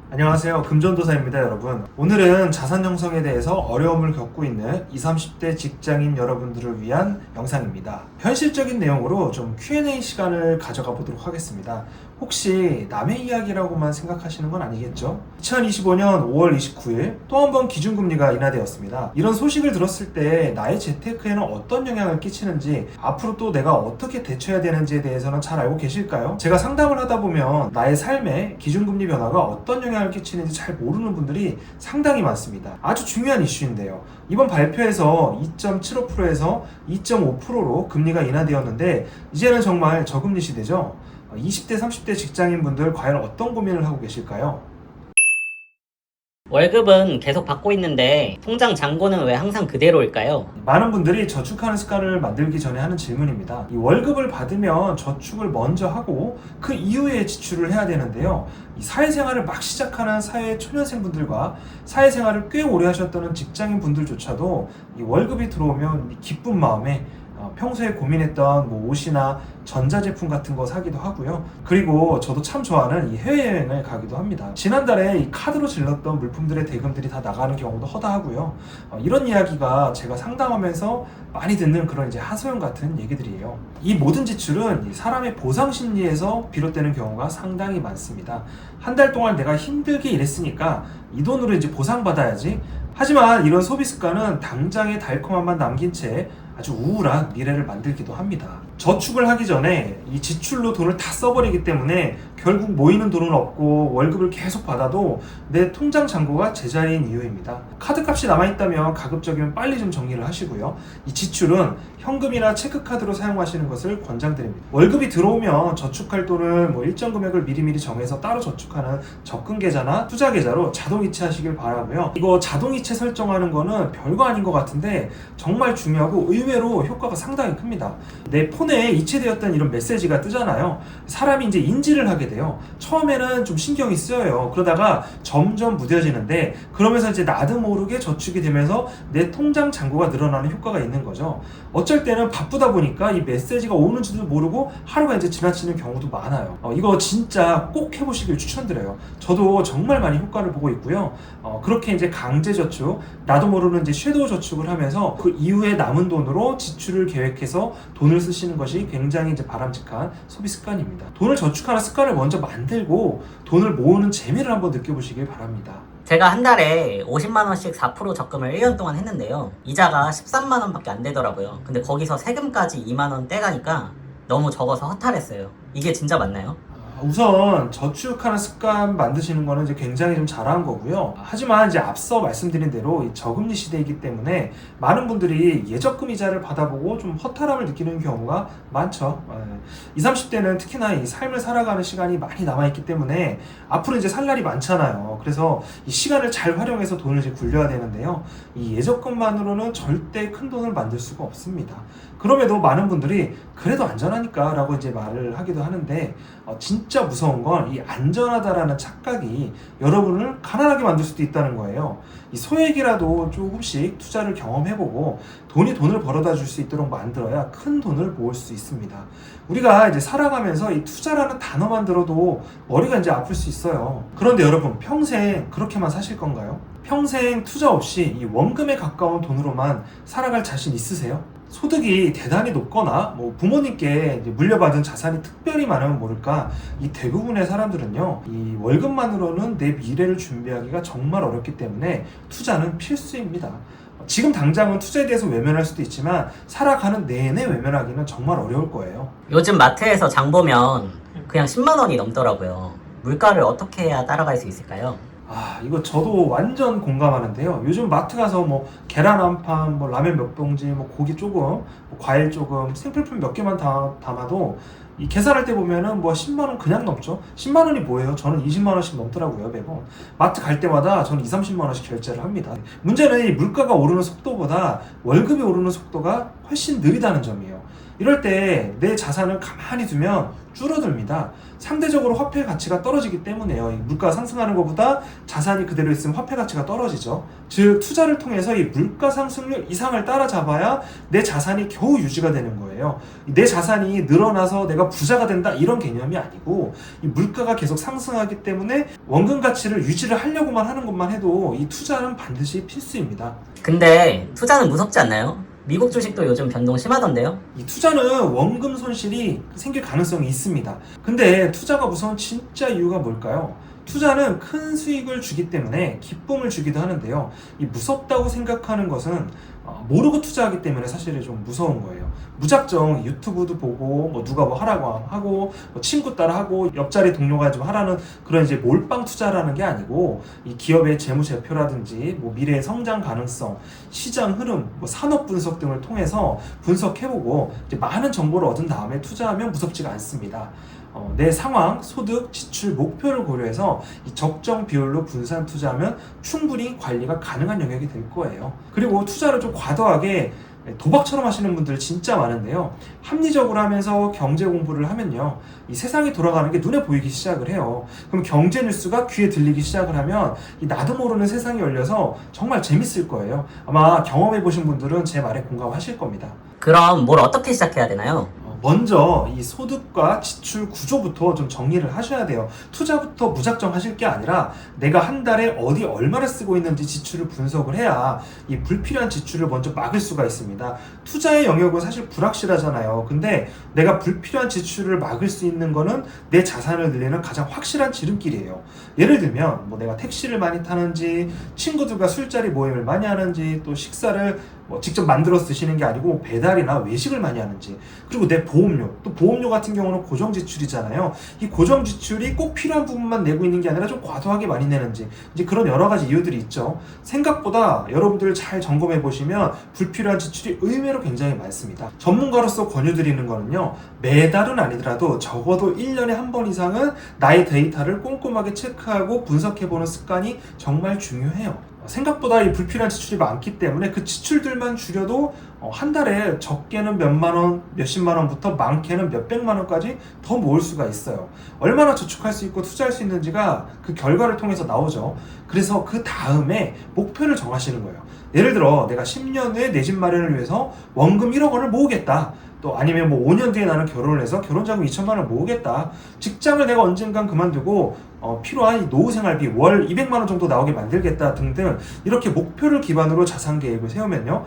안녕하세요. 금전도사입니다, 여러분. 오늘은 자산 형성에 대해서 어려움을 겪고 있는 20, 30대 직장인 여러분들을 위한 영상입니다. 현실적인 내용으로 좀 Q&A 시간을 가져가 보도록 하겠습니다. 혹시 남의 이야기라고만 생각하시는 건 아니겠죠? 2025년 5월 29일 또 한 번 기준금리가 인하되었습니다. 이런 소식을 들었을 때 나의 재테크에는 어떤 영향을 끼치는지, 앞으로 또 내가 어떻게 대처해야 되는지에 대해서는 잘 알고 계실까요? 제가 상담을 하다 보면 나의 삶에 기준금리 변화가 어떤 영향을 끼치는지 잘 모르는 분들이 상당히 많습니다. 아주 중요한 이슈인데요. 이번 발표에서 2.75%에서 2.5%로 금리가 인하되었는데, 이제는 정말 저금리 시대죠. 20대, 30대 직장인분들 과연 어떤 고민을 하고 계실까요? 월급은 계속 받고 있는데 통장 잔고는 왜 항상 그대로일까요? 많은 분들이 저축하는 습관을 만들기 전에 하는 질문입니다. 이 월급을 받으면 저축을 먼저 하고 그 이후에 지출을 해야 되는데요. 이 사회생활을 막 시작하는 사회 초년생분들과 사회생활을 꽤 오래 하셨던 직장인 분들조차도 이 월급이 들어오면 이 기쁜 마음에 평소에 고민했던 뭐 옷이나 전자제품 같은 거 사기도 하고요. 그리고 저도 참 좋아하는 이 해외여행을 가기도 합니다. 지난달에 이 카드로 질렀던 물품들의 대금들이 다 나가는 경우도 허다하고요. 이런 이야기가 제가 상담하면서 많이 듣는 그런 이제 하소연 같은 얘기들이에요. 이 모든 지출은 이 사람의 보상 심리에서 비롯되는 경우가 상당히 많습니다. 한 달 동안 내가 힘들게 일했으니까 이 돈으로 이제 보상받아야지. 하지만 이런 소비 습관은 당장의 달콤함만 남긴 채 아주 우울한 미래를 만들기도 합니다. 저축을 하기 전에 이 지출로 돈을 다 써버리기 때문에 결국 모이는 돈은 없고 월급을 계속 받아도 내 통장 잔고가 제자리인 이유입니다. 카드값이 남아있다면 가급적이면 빨리 좀 정리를 하시고요. 이 지출은 현금이나 체크카드로 사용하시는 것을 권장드립니다. 월급이 들어오면 저축할 돈을 일정 금액을 미리미리 정해서 따로 저축하는 적금 계좌나 투자 계좌로 자동이체 하시길 바라고요. 이거 자동이체 설정하는 거는 별거 아닌 것 같은데 정말 중요하고 의외로 효과가 상당히 큽니다. 내 폰에 이체되었던 이런 메시지가 뜨잖아요. 사람이 이제 인지를 하게 돼요. 처음에는 좀 신경이 쓰여요. 그러다가 점점 무뎌지는데, 그러면서 이제 나도 모르게 저축이 되면서 내 통장 잔고가 늘어나는 효과가 있는 거죠. 어쩔 때는 바쁘다 보니까 이 메시지가 오는지도 모르고 하루가 이제 지나치는 경우도 많아요. 이거 진짜 꼭 해보시길 추천드려요. 저도 정말 많이 효과를 보고 있고요. 그렇게 이제 강제 저축, 나도 모르는 이제 섀도우 저축을 하면서 그 이후에 남은 돈으로 지출을 계획해서 돈을 쓰시는 것이 굉장히 이제 바람직한 소비 습관입니다. 돈을 저축하는 습관을 먼저 만들고 돈을 모으는 재미를 한번 느껴보시길 바랍니다. 제가 한 달에 50만원씩 4% 적금을 1년 동안 했는데요. 이자가 13만원밖에 안 되더라고요. 근데 거기서 세금까지 2만원 떼가니까 너무 적어서 허탈했어요. 이게 진짜 맞나요? 우선 저축하는 습관 만드시는 거는 이제 굉장히 좀 잘한 거고요. 하지만 이제 앞서 말씀드린 대로 이 저금리 시대이기 때문에 많은 분들이 예적금 이자를 받아보고 좀 허탈함을 느끼는 경우가 많죠. 20, 30대는 특히나 이 삶을 살아가는 시간이 많이 남아있기 때문에 앞으로 이제 살 날이 많잖아요. 그래서 이 시간을 잘 활용해서 돈을 이제 굴려야 되는데요. 이 예적금만으로는 절대 큰 돈을 만들 수가 없습니다. 그럼에도 많은 분들이 그래도 안전하니까 라고 이제 말을 하기도 하는데, 진짜 무서운 건 이 안전하다라는 착각이 여러분을 가난하게 만들 수도 있다는 거예요. 이 소액이라도 조금씩 투자를 경험해보고 돈을 벌어다 줄 수 있도록 만들어야 큰 돈을 모을 수 있습니다. 우리가 이제 살아가면서 이 투자라는 단어만 들어도 머리가 이제 아플 수 있어요. 그런데 여러분, 평생 그렇게만 사실 건가요? 평생 투자 없이 이 원금에 가까운 돈으로만 살아갈 자신 있으세요? 소득이 대단히 높거나 부모님께 물려받은 자산이 특별히 많으면 모를까, 이 대부분의 사람들은요, 이 월급만으로는 내 미래를 준비하기가 정말 어렵기 때문에 투자는 필수입니다. 지금 당장은 투자에 대해서 외면할 수도 있지만 살아가는 내내 외면하기는 정말 어려울 거예요. 요즘 마트에서 장 보면 그냥 10만원이 넘더라고요. 물가를 어떻게 해야 따라갈 수 있을까요? 이거 저도 완전 공감하는데요. 요즘 마트 가서 계란 한 판, 라면 몇 봉지, 고기 조금, 과일 조금, 생필품 몇 개만 담아도 이 계산할 때 보면은 10만원 그냥 넘죠. 10만원이 뭐예요? 저는 20만원씩 넘더라고요, 매번. 마트 갈 때마다 저는 20, 30만원씩 결제를 합니다. 문제는 이 물가가 오르는 속도보다 월급이 오르는 속도가 훨씬 느리다는 점이에요. 이럴 때 내 자산을 가만히 두면 줄어듭니다. 상대적으로 화폐 가치가 떨어지기 때문에요. 이 물가가 상승하는 것보다 자산이 그대로 있으면 화폐 가치가 떨어지죠. 즉 투자를 통해서 이 물가 상승률 이상을 따라잡아야 내 자산이 겨우 유지가 되는 거예요. 내 자산이 늘어나서 내가 부자가 된다 이런 개념이 아니고 이 물가가 계속 상승하기 때문에 원금 가치를 유지를 하려고만 하는 것만 해도 이 투자는 반드시 필수입니다. 근데 투자는 무섭지 않나요? 미국 주식도 요즘 변동 심하던데요? 이 투자는 원금 손실이 생길 가능성이 있습니다. 근데 투자가 무서운 진짜 이유가 뭘까요? 투자는 큰 수익을 주기 때문에 기쁨을 주기도 하는데요. 이 무섭다고 생각하는 것은 모르고 투자하기 때문에 사실은 좀 무서운 거예요. 무작정 유튜브도 보고 뭐 누가 뭐 하라고 하고 뭐 친구 따라 하고 옆자리 동료가 좀 하라는 그런 이제 몰빵 투자라는 게 아니고 이 기업의 재무제표라든지 뭐 미래의 성장 가능성, 시장 흐름, 뭐 산업 분석 등을 통해서 분석해보고 이제 많은 정보를 얻은 다음에 투자하면 무섭지가 않습니다. 내 상황, 소득, 지출, 목표를 고려해서 이 적정 비율로 분산 투자하면 충분히 관리가 가능한 영역이 될 거예요. 그리고 투자를 좀 과도하게 도박처럼 하시는 분들 진짜 많은데요. 합리적으로 하면서 경제 공부를 하면요. 이 세상이 돌아가는 게 눈에 보이기 시작을 해요. 그럼 경제 뉴스가 귀에 들리기 시작을 하면 이 나도 모르는 세상이 열려서 정말 재밌을 거예요. 아마 경험해 보신 분들은 제 말에 공감하실 겁니다. 그럼 뭘 어떻게 시작해야 되나요? 먼저 이 소득과 지출 구조부터 좀 정리를 하셔야 돼요. 투자부터 무작정 하실 게 아니라 내가 한 달에 어디 얼마를 쓰고 있는지 지출을 분석을 해야 이 불필요한 지출을 먼저 막을 수가 있습니다. 투자의 영역은 사실 불확실하잖아요. 근데 내가 불필요한 지출을 막을 수 있는 거는 내 자산을 늘리는 가장 확실한 지름길이에요. 예를 들면 뭐 내가 택시를 많이 타는지, 친구들과 술자리 모임을 많이 하는지, 또 식사를 뭐 직접 만들어서 드시는 게 아니고 배달이나 외식을 많이 하는지, 그리고 내 보험료, 또 보험료 같은 경우는 고정 지출이잖아요. 이 고정 지출이 꼭 필요한 부분만 내고 있는 게 아니라 좀 과도하게 많이 내는지, 이제 그런 여러 가지 이유들이 있죠. 생각보다 여러분들 잘 점검해 보시면 불필요한 지출이 의외로 굉장히 많습니다. 전문가로서 권유드리는 거는요, 매달은 아니더라도 적어도 1년에 한 번 이상은 나의 데이터를 꼼꼼하게 체크하고 분석해보는 습관이 정말 중요해요. 생각보다 이 불필요한 지출이 많기 때문에 그 지출들만 줄여도 한 달에 적게는 몇만 원, 몇십만 원부터 많게는 몇백만 원까지 더 모을 수가 있어요. 얼마나 저축할 수 있고 투자할 수 있는지가 그 결과를 통해서 나오죠. 그래서 그 다음에 목표를 정하시는 거예요. 예를 들어 내가 10년 후에 내 집 마련을 위해서 원금 1억 원을 모으겠다. 또 아니면 뭐 5년 뒤에 나는 결혼을 해서 결혼자금 2천만 원을 모으겠다. 직장을 내가 언젠간 그만두고 필요한 이 노후 생활비 월 200만 원 정도 나오게 만들겠다 등등, 이렇게 목표를 기반으로 자산 계획을 세우면요,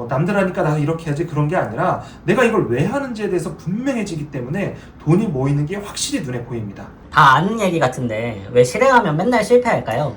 남들 하니까 나도 이렇게 해야지 그런 게 아니라 내가 이걸 왜 하는지에 대해서 분명해지기 때문에 돈이 모이는 게 확실히 눈에 보입니다. 다 아는 얘기 같은데 왜 실행하면 맨날 실패할까요?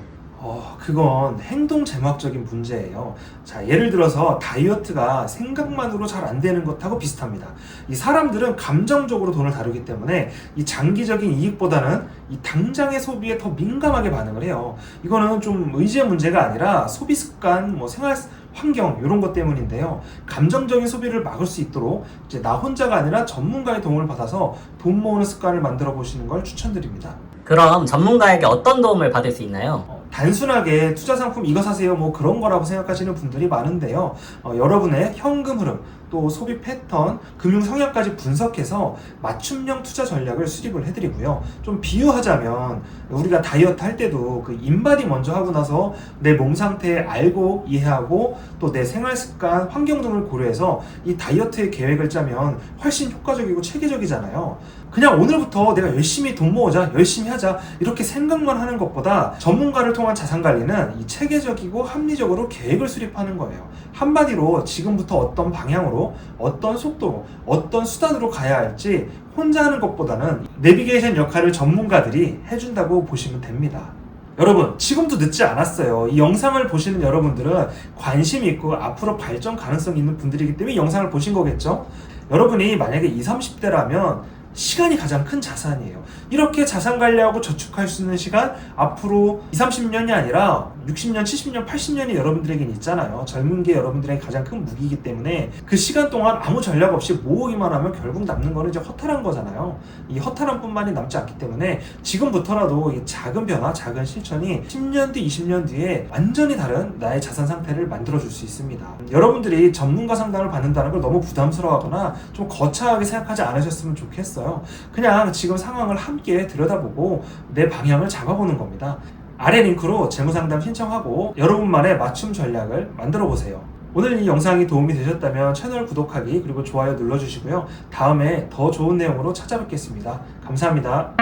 그건 행동 제목적인 문제예요. 자, 예를 들어서 다이어트가 생각만으로 잘 안 되는 것하고 비슷합니다. 이 사람들은 감정적으로 돈을 다루기 때문에 이 장기적인 이익보다는 이 당장의 소비에 더 민감하게 반응을 해요. 이거는 좀 의지의 문제가 아니라 소비 습관, 뭐 생활 환경 이런 것 때문인데요. 감정적인 소비를 막을 수 있도록 이제 나 혼자가 아니라 전문가의 도움을 받아서 돈 모으는 습관을 만들어 보시는 걸 추천드립니다. 그럼 전문가에게 어떤 도움을 받을 수 있나요? 단순하게 투자 상품 이거 사세요 뭐 그런 거라고 생각하시는 분들이 많은데요. 여러분의 현금 흐름, 또 소비 패턴, 금융 성향까지 분석해서 맞춤형 투자 전략을 수립을 해드리고요. 좀 비유하자면 우리가 다이어트 할 때도 그 인바디 먼저 하고 나서 내 몸 상태 알고 이해하고 또 내 생활 습관, 환경 등을 고려해서 이 다이어트의 계획을 짜면 훨씬 효과적이고 체계적이잖아요. 그냥 오늘부터 내가 열심히 돈 모으자, 열심히 하자 이렇게 생각만 하는 것보다 전문가를 통한 자산관리는 이 체계적이고 합리적으로 계획을 수립하는 거예요. 한마디로 지금부터 어떤 방향으로, 어떤 속도로, 어떤 수단으로 가야 할지 혼자 하는 것보다는 내비게이션 역할을 전문가들이 해준다고 보시면 됩니다. 여러분, 지금도 늦지 않았어요. 이 영상을 보시는 여러분들은 관심이 있고 앞으로 발전 가능성이 있는 분들이기 때문에 영상을 보신 거겠죠? 여러분이 만약에 20, 30대라면 시간이 가장 큰 자산이에요. 이렇게 자산 관리하고 저축할 수 있는 시간 앞으로 20, 30년이 아니라 60년, 70년, 80년이 여러분들에겐 있잖아요. 젊은 게 여러분들에게 가장 큰 무기이기 때문에 그 시간 동안 아무 전략 없이 모으기만 하면 결국 남는 거는 이제 허탈한 거잖아요. 이 허탈한 뿐만이 남지 않기 때문에 지금부터라도 이 작은 변화, 작은 실천이 10년 뒤, 20년 뒤에 완전히 다른 나의 자산 상태를 만들어줄 수 있습니다. 여러분들이 전문가 상담을 받는다는 걸 너무 부담스러워하거나 좀 거창하게 생각하지 않으셨으면 좋겠어요. 그냥 지금 상황을 함께 들여다보고 내 방향을 잡아보는 겁니다. 아래 링크로 재무상담 신청하고 여러분만의 맞춤 전략을 만들어 보세요. 오늘 이 영상이 도움이 되셨다면 채널 구독하기 그리고 좋아요 눌러주시고요. 다음에 더 좋은 내용으로 찾아뵙겠습니다. 감사합니다.